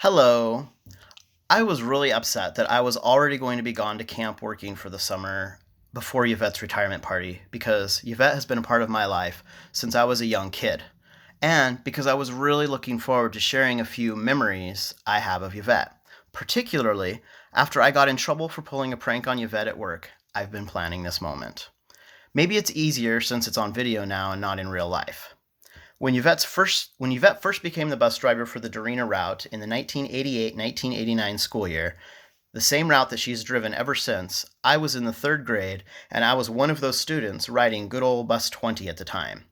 Hello. I was really upset that I was already going to be gone to camp working for the summer before Yvette's retirement party because Yvette has been a part of my life since I was a young kid. And because I was really looking forward to sharing a few memories I have of Yvette, particularly after I got in trouble for pulling a prank on Yvette at work. I've been planning this moment. Maybe it's easier since it's on video now and not in real life. When Yvette first became the bus driver for the Dorina route in the 1988-1989 school year, the same route that she's driven ever since, I was in the 3rd grade and I was one of those students riding good old bus 20 at the time.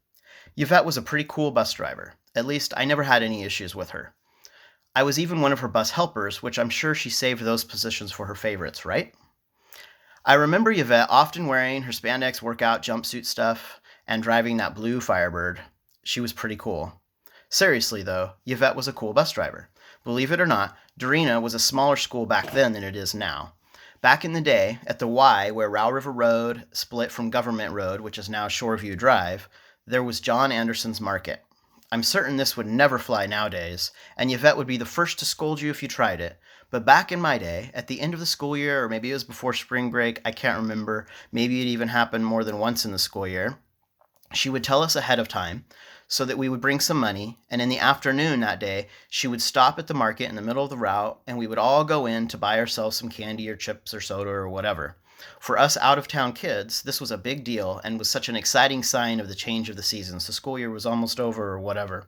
Yvette was a pretty cool bus driver. At least I never had any issues with her. I was even one of her bus helpers, which I'm sure she saved those positions for her favorites, right? I remember Yvette often wearing her spandex workout jumpsuit stuff and driving that blue Firebird. She was pretty cool. Seriously, though, Yvette was a cool bus driver. Believe it or not, Dorina was a smaller school back then than it is now. Back in the day, at the Y, where Row River Road split from Government Road, which is now Shoreview Drive, there was John Anderson's Market. I'm certain this would never fly nowadays, and Yvette would be the first to scold you if you tried it. But back in my day, at the end of the school year, or maybe it was before spring break, I can't remember, maybe it even happened more than once in the school year, she would tell us ahead of time so that we would bring some money, and in the afternoon that day, she would stop at the market in the middle of the route, and we would all go in to buy ourselves some candy or chips or soda or whatever. For us out-of-town kids, this was a big deal and was such an exciting sign of the change of the seasons. The school year was almost over or whatever.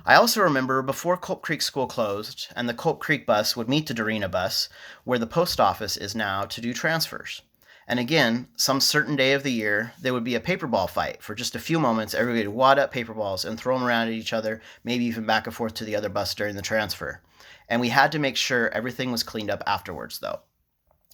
I also remember before Culp Creek School closed, and the Culp Creek bus would meet the Dorina bus, where the post office is now, to do transfers. And again, some certain day of the year, there would be a paper ball fight. For just a few moments, everybody would wad up paper balls and throw them around at each other, maybe even back and forth to the other bus during the transfer. And we had to make sure everything was cleaned up afterwards, though.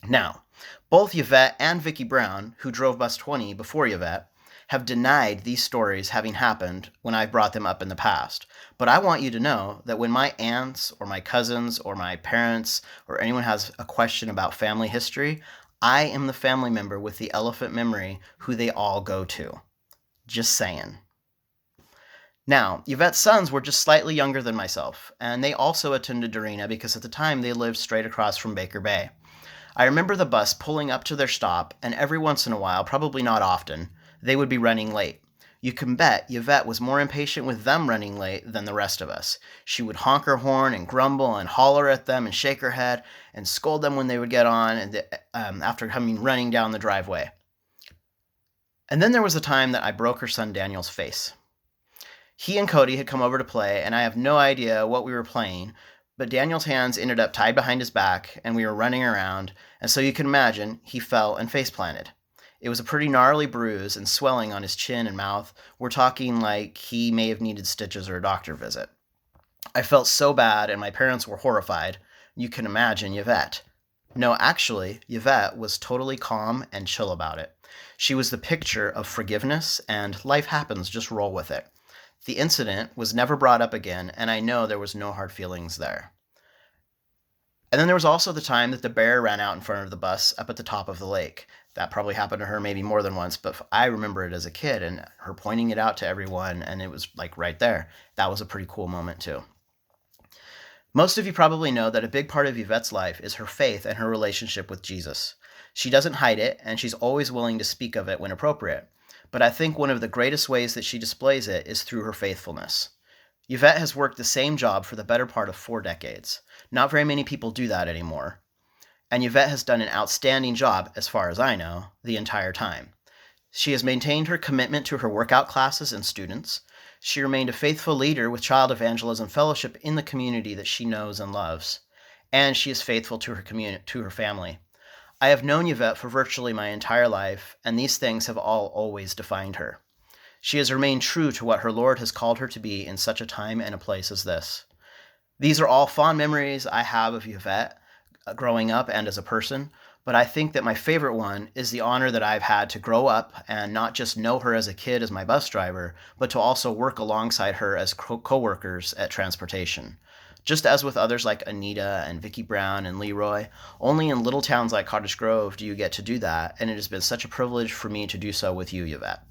Now, both Yvette and Vicky Brown, who drove bus 20 before Yvette, have denied these stories having happened when I've brought them up in the past. But I want you to know that when my aunts or my cousins or my parents or anyone has a question about family history, I am the family member with the elephant memory who they all go to. Just saying. Now, Yvette's sons were just slightly younger than myself, and they also attended Dorina because at the time they lived straight across from Baker Bay. I remember the bus pulling up to their stop, and every once in a while, probably not often, they would be running late. You can bet Yvette was more impatient with them running late than the rest of us. She would honk her horn and grumble and holler at them and shake her head and scold them when they would get on and after coming running down the driveway. And then there was a time that I broke her son Daniel's face. He and Cody had come over to play, and I have no idea what we were playing, but Daniel's hands ended up tied behind his back, and we were running around, and so you can imagine he fell and face planted. It was a pretty gnarly bruise and swelling on his chin and mouth. We're talking like he may have needed stitches or a doctor visit. I felt so bad, and my parents were horrified. You can imagine Yvette. No, actually, Yvette was totally calm and chill about it. She was the picture of forgiveness and life happens, just roll with it. The incident was never brought up again, and I know there was no hard feelings there. And then there was also the time that the bear ran out in front of the bus up at the top of the lake. That probably happened to her maybe more than once, but I remember it as a kid and her pointing it out to everyone, and it was like right there. That was a pretty cool moment too. Most of you probably know that a big part of Yvette's life is her faith and her relationship with Jesus. She doesn't hide it, and she's always willing to speak of it when appropriate. But I think one of the greatest ways that she displays it is through her faithfulness. Yvette has worked the same job for the better part of 4 decades. Not very many people do that anymore. And Yvette has done an outstanding job, as far as I know, the entire time. She has maintained her commitment to her workout classes and students. She remained a faithful leader with Child Evangelism Fellowship in the community that she knows and loves. And she is faithful to her family. I have known Yvette for virtually my entire life, and these things have all always defined her. She has remained true to what her Lord has called her to be in such a time and a place as this. These are all fond memories I have of Yvette, growing up and as a person, but I think that my favorite one is the honor that I've had to grow up and not just know her as a kid as my bus driver, but to also work alongside her as co-workers at transportation. Just as with others like Anita and Vicky Brown and Leroy, only in little towns like Cottage Grove do you get to do that, and it has been such a privilege for me to do so with you, Yvette.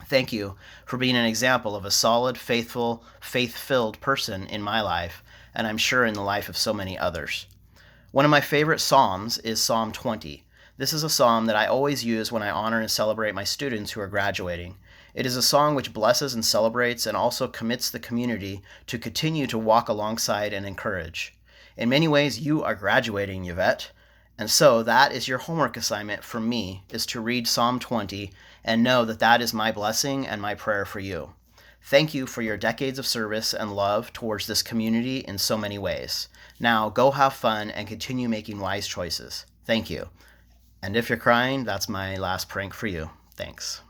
Thank you for being an example of a solid, faithful, faith-filled person in my life, and I'm sure in the life of so many others. One of my favorite Psalms is Psalm 20. This is a psalm that I always use when I honor and celebrate my students who are graduating. It is a song which blesses and celebrates and also commits the community to continue to walk alongside and encourage. In many ways, you are graduating, Yvette. And so that is your homework assignment from me, is to read Psalm 20 and know that that is my blessing and my prayer for you. Thank you for your decades of service and love towards this community in so many ways. Now go have fun and continue making wise choices. Thank you. And if you're crying, that's my last prank for you. Thanks.